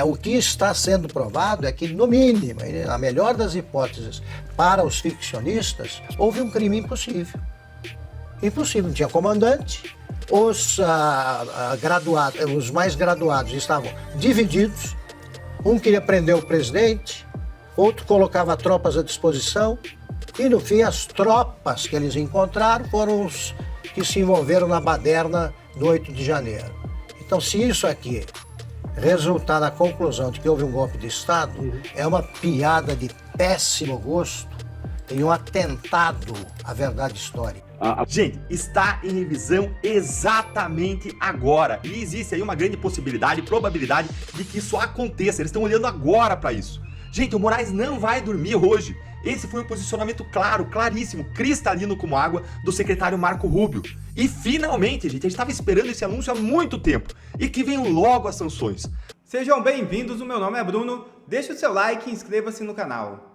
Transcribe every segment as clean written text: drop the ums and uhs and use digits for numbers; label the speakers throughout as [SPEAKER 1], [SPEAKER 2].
[SPEAKER 1] O que está sendo provado é que, no mínimo, a melhor das hipóteses para os ficcionistas, houve um crime impossível. Impossível, não tinha comandante, os mais graduados estavam divididos, um queria prender o presidente, outro colocava tropas à disposição, e no fim as tropas que eles encontraram foram os que se envolveram na baderna do 8 de janeiro. Então, se isso aqui resultar na conclusão de que houve um golpe de Estado, é uma piada de péssimo gosto e um atentado à verdade histórica.
[SPEAKER 2] Gente, está em revisão exatamente agora. E existe aí uma grande possibilidade, probabilidade de que isso aconteça. Eles estão olhando agora para isso. Gente, o Moraes não vai dormir hoje. Esse foi um posicionamento claro, claríssimo, cristalino como água do secretário Marco Rubio. E finalmente, gente, a gente estava esperando esse anúncio há muito tempo. E que venham logo as sanções.
[SPEAKER 3] Sejam bem-vindos, o meu nome é Bruno. Deixe o seu like e inscreva-se no canal.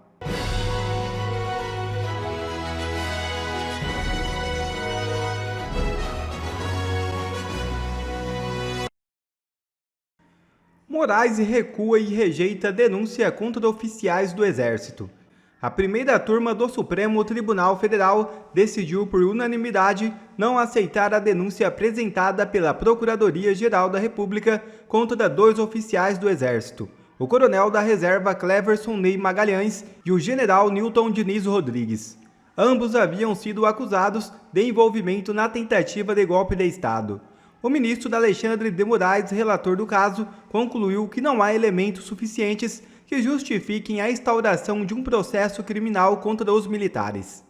[SPEAKER 3] Moraes recua e rejeita denúncia contra oficiais do Exército. A primeira turma do Supremo Tribunal Federal decidiu por unanimidade não aceitar a denúncia apresentada pela Procuradoria-Geral da República contra 2 oficiais do Exército, o coronel da reserva Cleverson Ney Magalhães e o general Newton Diniz Rodrigues. Ambos haviam sido acusados de envolvimento na tentativa de golpe de Estado. O ministro Alexandre de Moraes, relator do caso, concluiu que não há elementos suficientes que justifiquem a instauração de um processo criminal contra os militares.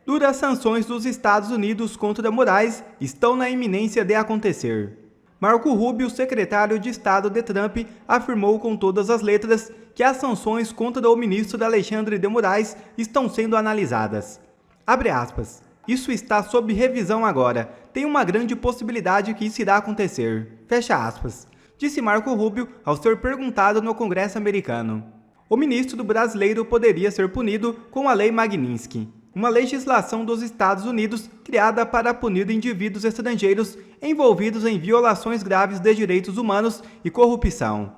[SPEAKER 3] Duras sanções dos Estados Unidos contra Moraes estão na iminência de acontecer. Marco Rubio, secretário de Estado de Trump, afirmou com todas as letras que as sanções contra o ministro Alexandre de Moraes estão sendo analisadas. Abre aspas. Isso está sob revisão agora. Tem uma grande possibilidade que isso irá acontecer. Fecha aspas. Disse Marco Rubio ao ser perguntado no Congresso americano. O ministro brasileiro poderia ser punido com a Lei Magnitsky, uma legislação dos Estados Unidos criada para punir indivíduos estrangeiros envolvidos em violações graves de direitos humanos e corrupção.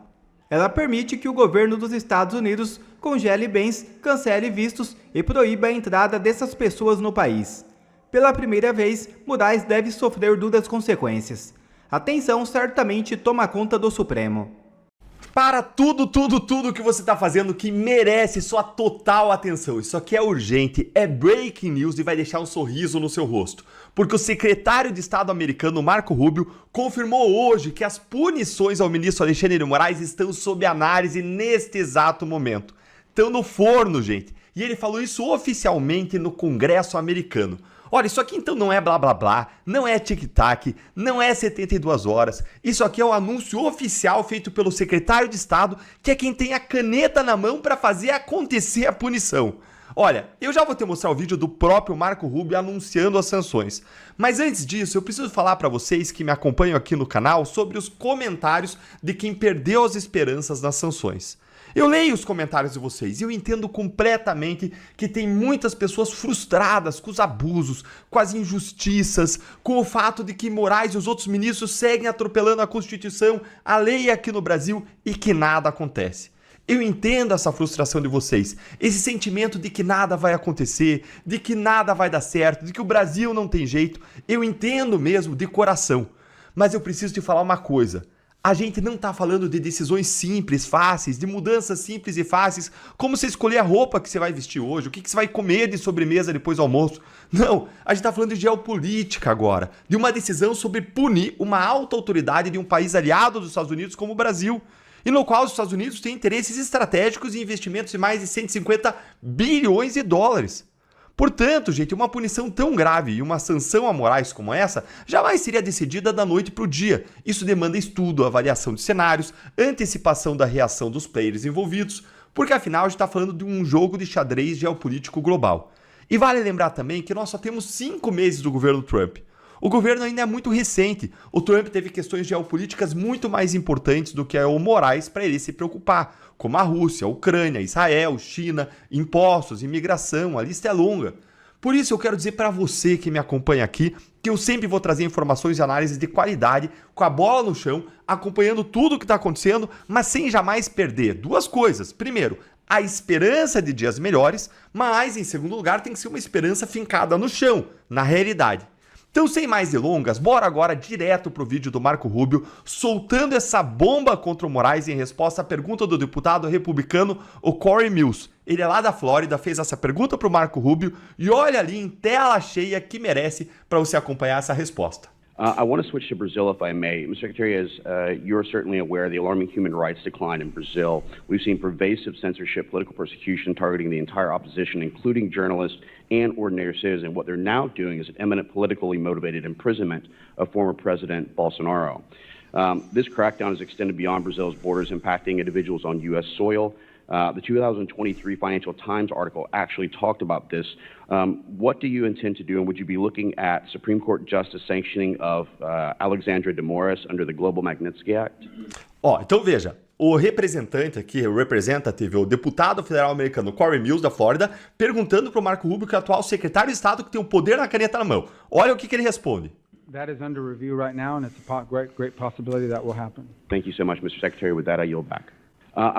[SPEAKER 3] Ela permite que o governo dos Estados Unidos congele bens, cancele vistos e proíba a entrada dessas pessoas no país. Pela primeira vez, Moraes deve sofrer duras consequências. A tensão certamente toma conta do Supremo.
[SPEAKER 2] Para tudo que você está fazendo que merece sua total atenção. Isso aqui é urgente, é breaking news e vai deixar um sorriso no seu rosto. Porque o secretário de Estado americano, Marco Rubio, confirmou hoje que as punições ao ministro Alexandre de Moraes estão sob análise neste exato momento. Estão no forno, gente. E ele falou isso oficialmente no Congresso americano. Olha, isso aqui então não é blá blá blá, não é tic-tac, não é 72 horas. Isso aqui é um anúncio oficial feito pelo secretário de Estado, que é quem tem a caneta na mão para fazer acontecer a punição. Olha, eu já vou te mostrar o vídeo do próprio Marco Rubio anunciando as sanções. Mas antes disso, eu preciso falar para vocês que me acompanham aqui no canal sobre os comentários de quem perdeu as esperanças nas sanções. Eu leio os comentários de vocês e eu entendo completamente que tem muitas pessoas frustradas com os abusos, com as injustiças, com o fato de que Moraes e os outros ministros seguem atropelando a Constituição, a lei aqui no Brasil e que nada acontece. Eu entendo essa frustração de vocês, esse sentimento de que nada vai acontecer, de que nada vai dar certo, de que o Brasil não tem jeito. Eu entendo mesmo de coração, mas eu preciso te falar uma coisa. A gente não está falando de decisões simples, fáceis, de mudanças simples e fáceis, como você escolher a roupa que você vai vestir hoje, o que você vai comer de sobremesa depois do almoço. Não, a gente está falando de geopolítica agora, de uma decisão sobre punir uma alta autoridade de um país aliado dos Estados Unidos como o Brasil, e no qual os Estados Unidos têm interesses estratégicos e investimentos de mais de 150 bilhões de dólares. Portanto, gente, uma punição tão grave e uma sanção a Moraes como essa jamais seria decidida da noite para o dia. Isso demanda estudo, avaliação de cenários, antecipação da reação dos players envolvidos, porque afinal a gente está falando de um jogo de xadrez geopolítico global. E vale lembrar também que nós só temos 5 meses do governo Trump. O governo ainda é muito recente. O Trump teve questões geopolíticas muito mais importantes do que o Moraes para ele se preocupar, como a Rússia, a Ucrânia, Israel, China, impostos, imigração, a lista é longa. Por isso eu quero dizer para você que me acompanha aqui que eu sempre vou trazer informações e análises de qualidade, com a bola no chão, acompanhando tudo o que está acontecendo, mas sem jamais perder duas coisas. Primeiro, a esperança de dias melhores, mas em segundo lugar tem que ser uma esperança fincada no chão, na realidade. Então, sem mais delongas, bora agora direto pro vídeo do Marco Rubio soltando essa bomba contra o Moraes em resposta à pergunta do deputado republicano, o Corey Mills. Ele é lá da Flórida, fez essa pergunta pro Marco Rubio e olha ali em tela cheia que merece para você acompanhar essa resposta.
[SPEAKER 4] I want to switch to Brazil, if I may. Mr. Secretary, as you're certainly aware, the alarming human rights decline in Brazil. We've seen pervasive censorship, political persecution targeting the entire opposition, including journalists and ordinary citizens. What they're now doing is an imminent politically motivated imprisonment of former President Bolsonaro. This crackdown is extended beyond Brazil's borders, impacting individuals on U.S. soil. The 2023 Financial Times article actually talked about this. What do you intend to do, and would you be looking at Supreme Court Justice sanctioning of Alexandre de Moraes under the Global Magnitsky Act?
[SPEAKER 2] Então veja, o representante aqui, o representative, o deputado federal americano Corey Mills, da Flórida, perguntando para o Marco Rubio, que é o atual secretário de Estado, que tem o poder na caneta na mão. Olha o que ele responde.
[SPEAKER 5] That is under review right now, and it's a great possibility that will happen.
[SPEAKER 4] Thank you so much, Mr. Secretary. With that, I yield back.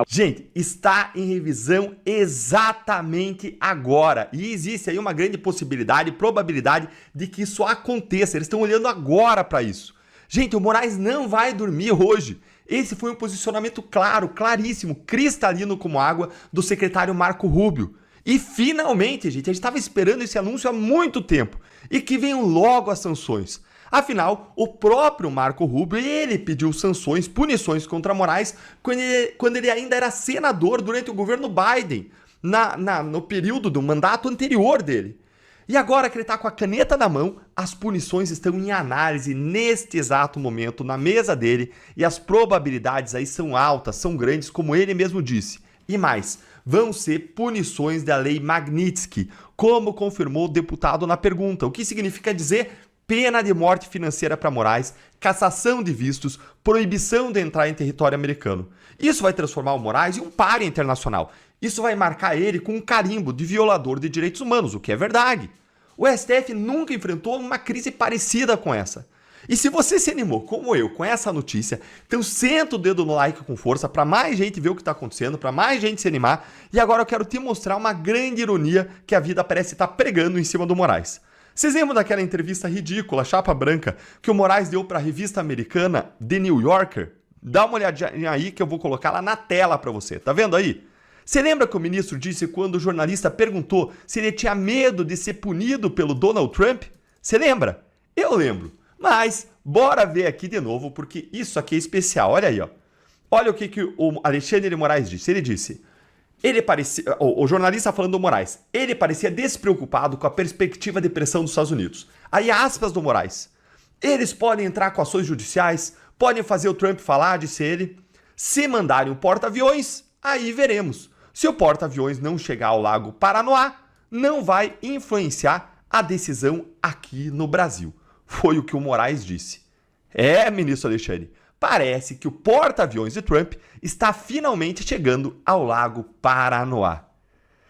[SPEAKER 2] Gente, está em revisão exatamente agora e existe aí uma grande possibilidade, probabilidade de que isso aconteça. Eles estão olhando agora para isso. Gente, o Moraes não vai dormir hoje. Esse foi um posicionamento claro, claríssimo, cristalino como água do secretário Marco Rubio. E finalmente, gente, a gente estava esperando esse anúncio há muito tempo e que venham logo as sanções. Afinal, o próprio Marco Rubio, ele pediu sanções, punições contra Moraes quando ele ainda era senador durante o governo Biden, no período do mandato anterior dele. E agora que ele está com a caneta na mão, as punições estão em análise neste exato momento na mesa dele e as probabilidades aí são altas, são grandes, como ele mesmo disse. E mais, vão ser punições da lei Magnitsky, como confirmou o deputado na pergunta, o que significa dizer pena de morte financeira para Moraes, cassação de vistos, proibição de entrar em território americano. Isso vai transformar o Moraes em um pária internacional. Isso vai marcar ele com um carimbo de violador de direitos humanos, o que é verdade. O STF nunca enfrentou uma crise parecida com essa. E se você se animou, como eu, com essa notícia, então senta o dedo no like com força para mais gente ver o que está acontecendo, para mais gente se animar. E agora eu quero te mostrar uma grande ironia que a vida parece estar pregando em cima do Moraes. Vocês lembram daquela entrevista ridícula, chapa branca, que o Moraes deu para a revista americana The New Yorker? Dá uma olhadinha aí que eu vou colocar lá na tela para você. Tá vendo aí? Você lembra que o ministro disse quando o jornalista perguntou se ele tinha medo de ser punido pelo Donald Trump? Você lembra? Eu lembro. Mas bora ver aqui de novo, porque isso aqui é especial. Olha aí, ó. Olha o que o Alexandre de Moraes disse. Ele disse... o jornalista falando do Moraes, ele parecia despreocupado com a perspectiva de pressão dos Estados Unidos. Aí aspas do Moraes. Eles podem entrar com ações judiciais, podem fazer o Trump falar, disse ele. Se mandarem um porta-aviões, aí veremos. Se o porta-aviões não chegar ao Lago Paranoá, não vai influenciar a decisão aqui no Brasil. Foi o que o Moraes disse. Ministro Alexandre, parece que o porta-aviões de Trump está finalmente chegando ao Lago Paranoá.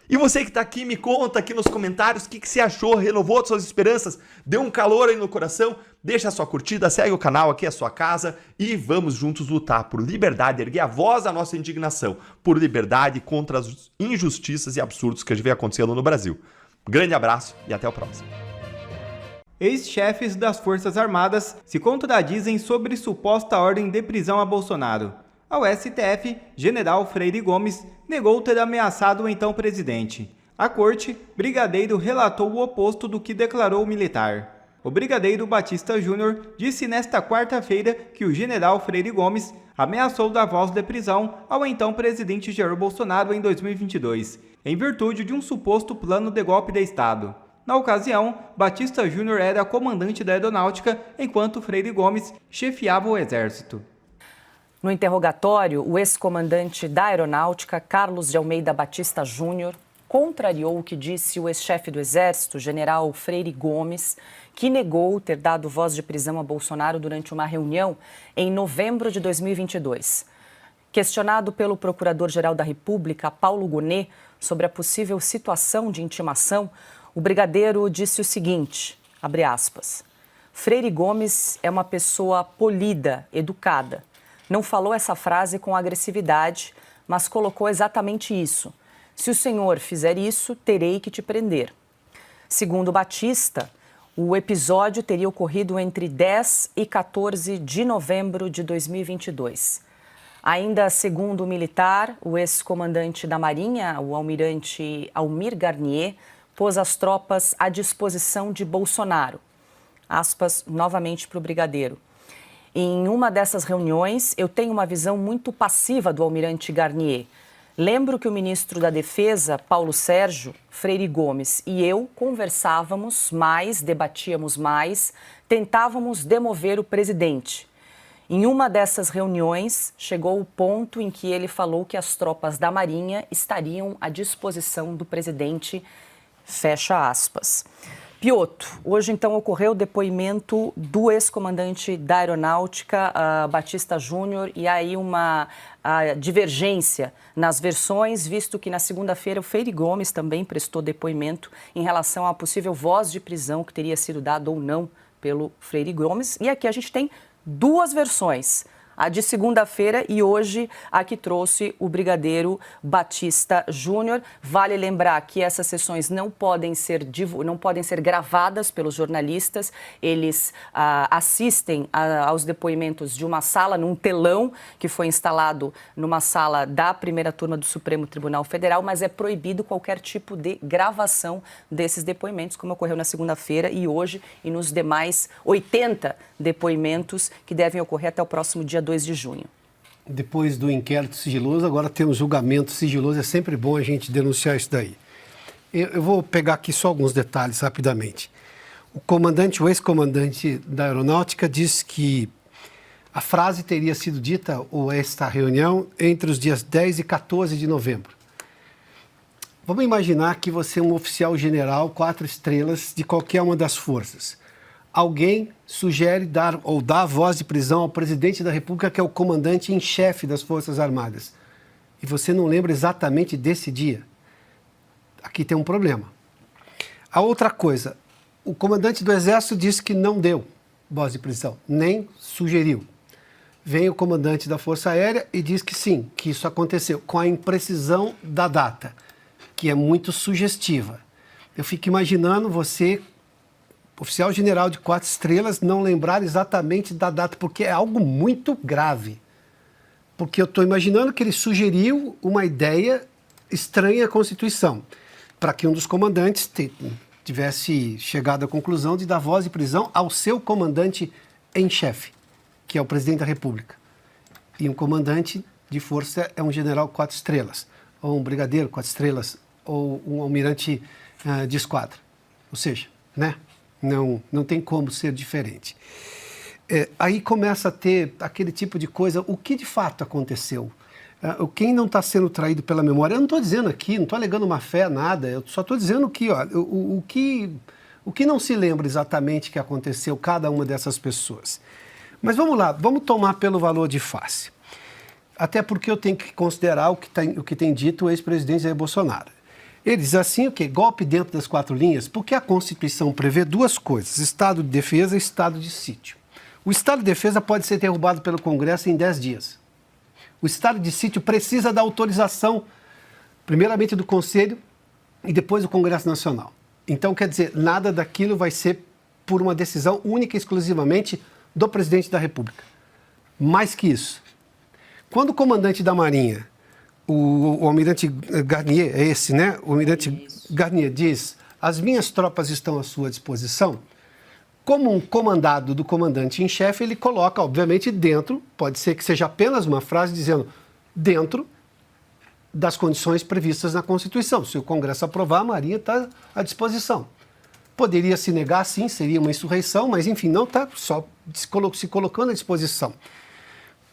[SPEAKER 2] E você que está aqui, me conta aqui nos comentários o que você achou, renovou suas esperanças, deu um calor aí no coração, deixa a sua curtida, segue o canal, aqui é a sua casa e vamos juntos lutar por liberdade, erguer a voz da nossa indignação, por liberdade contra as injustiças e absurdos que a gente vê acontecendo no Brasil. Grande abraço e até o próximo.
[SPEAKER 3] Ex-chefes das Forças Armadas se contradizem sobre suposta ordem de prisão a Bolsonaro. Ao STF, general Freire Gomes negou ter ameaçado o então presidente. À corte, brigadeiro relatou o oposto do que declarou o militar. O brigadeiro Batista Júnior disse nesta quarta-feira que o general Freire Gomes ameaçou dar voz de prisão ao então presidente Jair Bolsonaro em 2022, em virtude de um suposto plano de golpe de Estado. Na ocasião, Batista Júnior era comandante da aeronáutica, enquanto Freire Gomes chefiava o exército.
[SPEAKER 6] No interrogatório, o ex-comandante da aeronáutica, Carlos de Almeida Batista Júnior, contrariou o que disse o ex-chefe do Exército, general Freire Gomes, que negou ter dado voz de prisão a Bolsonaro durante uma reunião em novembro de 2022. Questionado pelo Procurador-Geral da República, Paulo Gonet, sobre a possível situação de intimação, O brigadeiro disse o seguinte, abre aspas, Freire Gomes é uma pessoa polida, educada. Não falou essa frase com agressividade, mas colocou exatamente isso. Se o senhor fizer isso, terei que te prender. Segundo Batista, o episódio teria ocorrido entre 10 e 14 de novembro de 2022. Ainda segundo o militar, o ex-comandante da Marinha, o almirante Almir Garnier, pôs as tropas à disposição de Bolsonaro. Aspas novamente para o brigadeiro. Em uma dessas reuniões, eu tenho uma visão muito passiva do almirante Garnier. Lembro que o ministro da Defesa, Paulo Sérgio Freire Gomes, e eu conversávamos mais, debatíamos mais, tentávamos demover o presidente. Em uma dessas reuniões, chegou o ponto em que ele falou que as tropas da Marinha estariam à disposição do presidente, fecha aspas. Piotr, hoje então ocorreu o depoimento do ex-comandante da Aeronáutica, Batista Júnior, e aí uma divergência nas versões, visto que na segunda-feira o Freire Gomes também prestou depoimento em relação à possível voz de prisão que teria sido dada ou não pelo Freire Gomes. E aqui a gente tem duas versões. A de segunda-feira e hoje a que trouxe o brigadeiro Batista Júnior. Vale lembrar que essas sessões não podem ser gravadas pelos jornalistas. Eles assistem aos depoimentos de uma sala, num telão que foi instalado numa sala da primeira turma do Supremo Tribunal Federal, mas é proibido qualquer tipo de gravação desses depoimentos, como ocorreu na segunda-feira e hoje e nos demais 80 depoimentos que devem ocorrer até o próximo dia 2 de junho.
[SPEAKER 7] Depois do inquérito sigiloso, agora temos julgamento sigiloso. É sempre bom a gente denunciar isso daí. Eu vou pegar aqui só alguns detalhes rapidamente. O ex-comandante da Aeronáutica disse que a frase teria sido dita, ou esta reunião, entre os dias 10 e 14 de novembro. Vamos imaginar que você é um oficial general 4 estrelas de qualquer uma das forças. Alguém sugere dar a voz de prisão ao presidente da República, que é o comandante em chefe das Forças Armadas. E você não lembra exatamente desse dia. Aqui tem um problema. A outra coisa, o comandante do Exército disse que não deu voz de prisão, nem sugeriu. Vem o comandante da Força Aérea e diz que sim, que isso aconteceu, com a imprecisão da data, que é muito sugestiva. Eu fico imaginando você, oficial general de 4 estrelas, não lembrar exatamente da data, porque é algo muito grave. Porque eu estou imaginando que ele sugeriu uma ideia estranha à Constituição, para que um dos comandantes tivesse chegado à conclusão de dar voz de prisão ao seu comandante em chefe, que é o presidente da República. E um comandante de força é um general 4 estrelas, ou um brigadeiro 4 estrelas, ou um almirante de esquadra. Ou seja, né? Não tem como ser diferente. Aí começa a ter aquele tipo de coisa, o que de fato aconteceu? Quem não está sendo traído pela memória? Eu não estou dizendo aqui, não estou alegando má fé, nada, eu só estou dizendo que o que não se lembra exatamente que aconteceu cada uma dessas pessoas. Mas vamos lá, vamos tomar pelo valor de face. Até porque eu tenho que considerar o que tem dito o ex-presidente Jair Bolsonaro. Ele diz assim, o quê? Golpe dentro das 4 linhas, porque a Constituição prevê 2 coisas, estado de defesa e estado de sítio. O estado de defesa pode ser derrubado pelo Congresso em 10 dias. O estado de sítio precisa da autorização, primeiramente do Conselho e depois do Congresso Nacional. Então, quer dizer, nada daquilo vai ser por uma decisão única e exclusivamente do presidente da República. Mais que isso, quando o comandante da Marinha, o almirante Garnier, é esse, né? O almirante Garnier diz, as minhas tropas estão à sua disposição. Como um comandado do comandante em chefe, ele coloca, obviamente, dentro, pode ser que seja apenas uma frase dizendo, dentro das condições previstas na Constituição. Se o Congresso aprovar, a Marinha está à disposição. Poderia se negar, sim, seria uma insurreição, mas, enfim, não está só se colocando à disposição.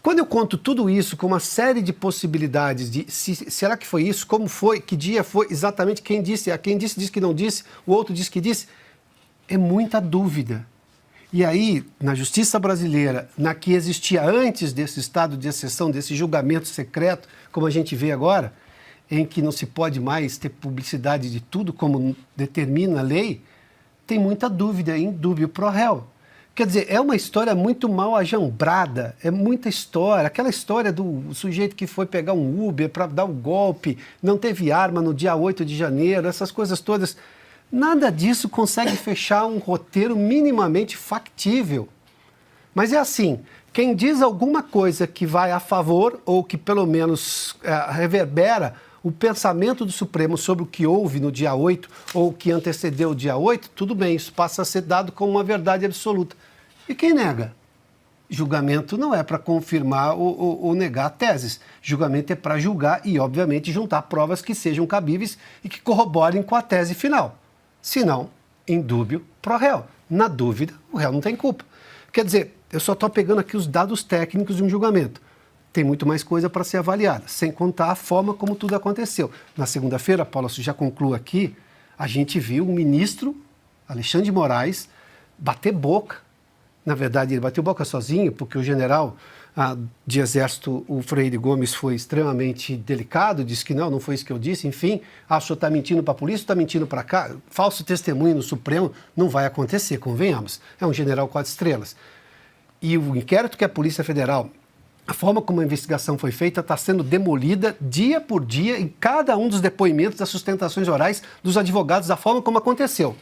[SPEAKER 7] Quando eu conto tudo isso com uma série de possibilidades de será que foi isso, como foi, que dia foi, exatamente quem disse diz que não disse, o outro diz que disse, é muita dúvida. E aí, na justiça brasileira, na que existia antes desse estado de exceção, desse julgamento secreto, como a gente vê agora, em que não se pode mais ter publicidade de tudo como determina a lei, tem muita dúvida em dúbio pro réu. Quer dizer, é uma história muito mal ajambrada, é muita história. Aquela história do sujeito que foi pegar um Uber para dar um golpe, não teve arma no dia 8 de janeiro, essas coisas todas. Nada disso consegue fechar um roteiro minimamente factível. Mas é assim, quem diz alguma coisa que vai a favor ou que pelo menos reverbera o pensamento do Supremo sobre o que houve no dia 8 ou o que antecedeu o dia 8, tudo bem, isso passa a ser dado como uma verdade absoluta. E quem nega? Julgamento não é para confirmar ou negar teses. Julgamento é para julgar e, obviamente, juntar provas que sejam cabíveis e que corroborem com a tese final. Se não, em dúbio pro réu. Na dúvida, o réu não tem culpa. Quer dizer, eu só estou pegando aqui os dados técnicos de um julgamento. Tem muito mais coisa para ser avaliada, sem contar a forma como tudo aconteceu. Na segunda-feira, Paulo, se já concluo aqui, a gente viu o ministro Alexandre de Moraes bater boca. Na verdade, ele bateu boca sozinho, porque o general de Exército, o Freire Gomes, foi extremamente delicado, disse que não foi isso que eu disse, enfim, o senhor está mentindo para a polícia, está mentindo para cá, falso testemunho no Supremo, não vai acontecer, convenhamos. É um general 4 estrelas. E o inquérito que a Polícia Federal, a forma como a investigação foi feita, está sendo demolida dia por dia em cada um dos depoimentos, das sustentações orais dos advogados, da forma como aconteceu.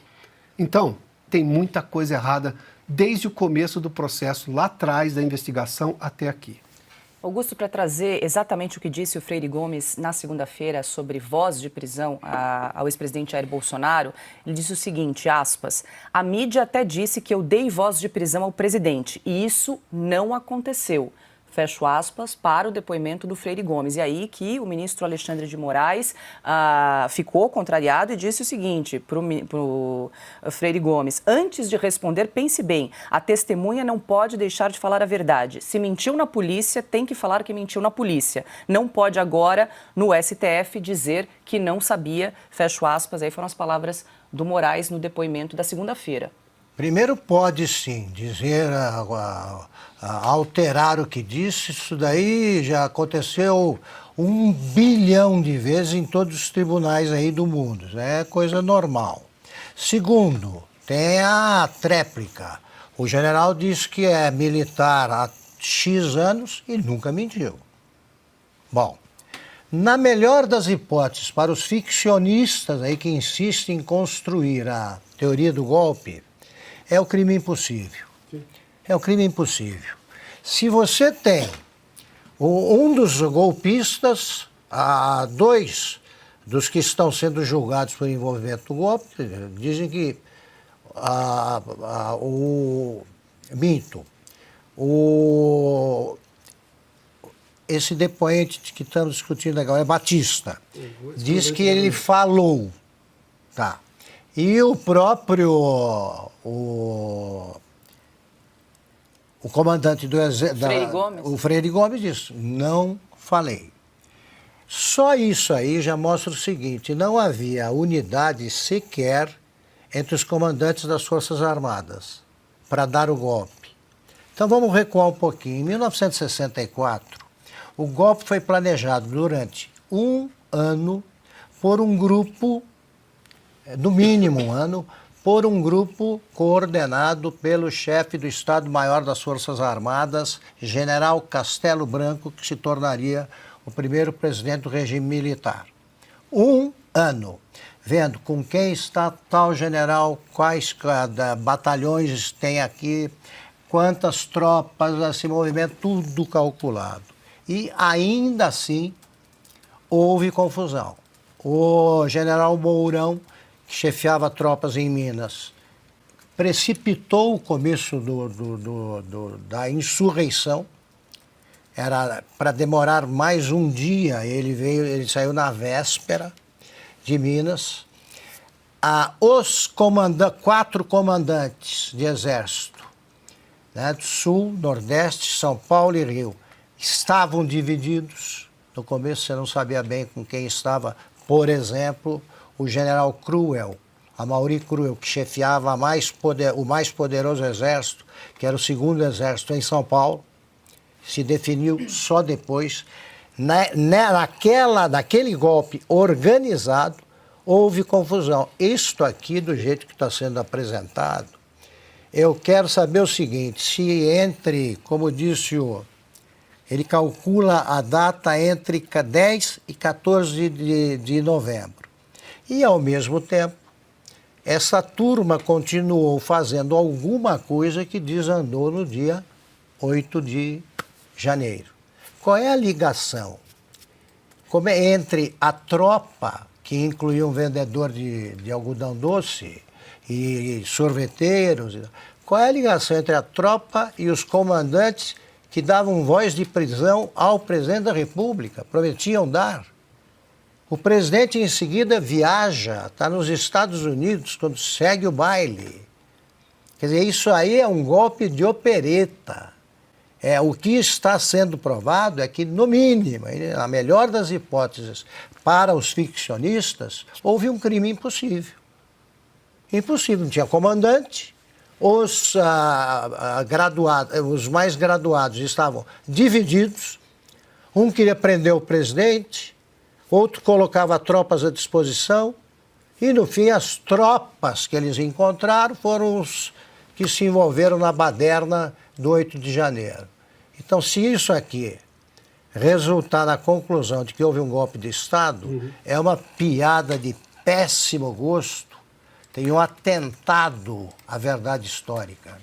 [SPEAKER 7] Então, tem muita coisa errada desde o começo do processo, lá atrás da investigação até aqui.
[SPEAKER 6] Augusto, para trazer exatamente o que disse o Freire Gomes na segunda-feira sobre voz de prisão ao ex-presidente Jair Bolsonaro, ele disse o seguinte, aspas, a mídia até disse que eu dei voz de prisão ao presidente e isso não aconteceu. Fecho aspas, para o depoimento do Freire Gomes. E aí que o ministro Alexandre de Moraes ficou contrariado e disse o seguinte para o Freire Gomes, antes de responder, pense bem, a testemunha não pode deixar de falar a verdade. Se mentiu na polícia, tem que falar que mentiu na polícia. Não pode agora, no STF, dizer que não sabia, fecho aspas, aí foram as palavras do Moraes no depoimento da segunda-feira.
[SPEAKER 1] Primeiro pode sim dizer, alterar o que disse, isso daí já aconteceu 1 bilhão de vezes em todos os tribunais aí do mundo, é coisa normal. Segundo, tem a tréplica. O general diz que é militar há X anos e nunca mentiu. Bom, na melhor das hipóteses, para os ficcionistas aí que insistem em construir a teoria do golpe, é o crime impossível. É o crime impossível. Se você tem um dos golpistas, 2 dos que estão sendo julgados por envolvimento no golpe, dizem que esse depoente que estamos discutindo agora é Batista. Diz que ele falou. Tá. E o próprio o comandante do Exército, o Freire Gomes disse, não falei. Só isso aí já mostra o seguinte, não havia unidade sequer entre os comandantes das Forças Armadas para dar o golpe. Então vamos recuar um pouquinho. Em 1964, o golpe foi planejado durante 1 ano por um grupo, no mínimo 1 ano, por um grupo coordenado pelo chefe do Estado-Maior das Forças Armadas, General Castelo Branco, que se tornaria o primeiro presidente do regime militar. 1 ano, vendo com quem está tal general, quais batalhões tem aqui, quantas tropas, esse movimento, tudo calculado. E ainda assim houve confusão. O general Mourão, que chefiava tropas em Minas, precipitou o começo da insurreição. Era para demorar mais um dia, ele saiu na véspera de Minas. Os 4 comandantes de exército, né, do Sul, Nordeste, São Paulo e Rio, estavam divididos. No começo você não sabia bem com quem estava, por exemplo, o general Cruel, Amaury Cruel, que chefiava o mais poderoso exército, que era o 2º Exército em São Paulo, se definiu só depois. naquele golpe organizado, houve confusão. Isto aqui, do jeito que está sendo apresentado, eu quero saber o seguinte, se entre, como disse ele calcula a data entre 10 e 14 de novembro. E, ao mesmo tempo, essa turma continuou fazendo alguma coisa que desandou no dia 8 de janeiro. Qual é a ligação entre a tropa, que incluía um vendedor de algodão doce e sorveteiros, qual é a ligação entre a tropa e os comandantes que davam voz de prisão ao presidente da República, prometiam dar? O presidente em seguida viaja, está nos Estados Unidos, quando segue o baile. Quer dizer, isso aí é um golpe de opereta. O que está sendo provado é que, no mínimo, na melhor das hipóteses, para os ficcionistas, houve um crime impossível. Impossível, não tinha comandante, os mais graduados estavam divididos, um queria prender o presidente, outro colocava tropas à disposição, e, no fim, as tropas que eles encontraram foram os que se envolveram na baderna do 8 de janeiro. Então, se isso aqui resultar na conclusão de que houve um golpe de Estado, é uma piada de péssimo gosto, tem um atentado à verdade histórica, né?